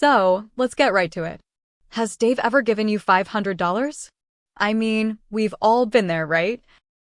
So, let's get right to it. Has Dave ever given you $500? I mean, we've all been there, right?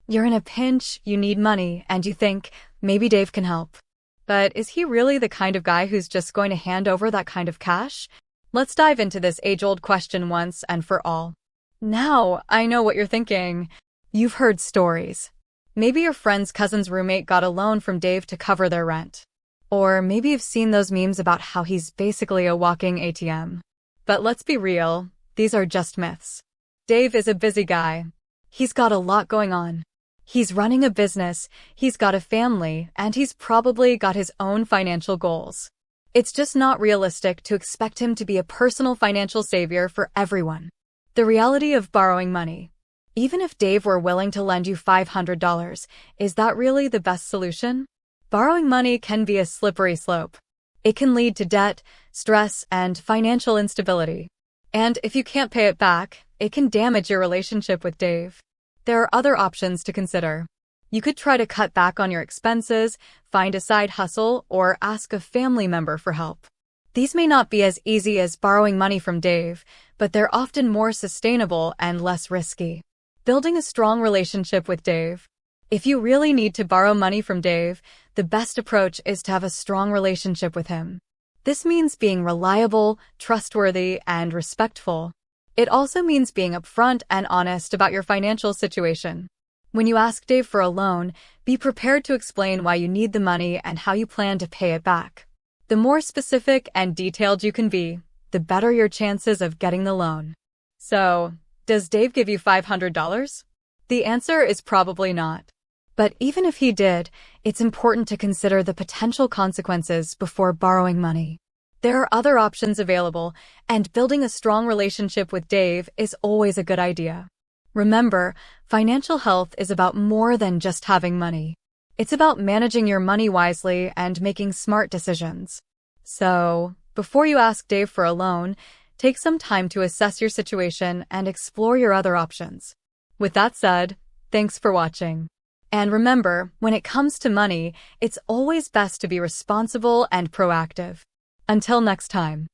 You're in a pinch, you need money, and you think, maybe Dave can help. But is he really the kind of guy who's just going to hand over that kind of cash? Let's dive into this age-old question once and for all. Now, I know what you're thinking. You've heard stories. Maybe your friend's cousin's roommate got a loan from Dave to cover their rent. Or maybe you've seen those memes about how he's basically a walking ATM. But let's be real, these are just myths. Dave is a busy guy. He's got a lot going on. He's running a business, he's got a family, and he's probably got his own financial goals. It's just not realistic to expect him to be a personal financial savior for everyone. The reality of borrowing money. Even if Dave were willing to lend you $500, is that really the best solution? Borrowing money can be a slippery slope. It can lead to debt, stress, and financial instability. And if you can't pay it back, it can damage your relationship with Dave. There are other options to consider. You could try to cut back on your expenses, find a side hustle, or ask a family member for help. These may not be as easy as borrowing money from Dave, but they're often more sustainable and less risky. Building a strong relationship with Dave. If you really need to borrow money from Dave, the best approach is to have a strong relationship with him. This means being reliable, trustworthy, and respectful. It also means being upfront and honest about your financial situation. When you ask Dave for a loan, be prepared to explain why you need the money and how you plan to pay it back. The more specific and detailed you can be, the better your chances of getting the loan. So, does Dave give you $500? The answer is probably not. But even if he did, it's important to consider the potential consequences before borrowing money. There are other options available, and building a strong relationship with Dave is always a good idea. Remember, financial health is about more than just having money. It's about managing your money wisely and making smart decisions. So, before you ask Dave for a loan, take some time to assess your situation and explore your other options. With that said, thanks for watching. And remember, when it comes to money, it's always best to be responsible and proactive. Until next time.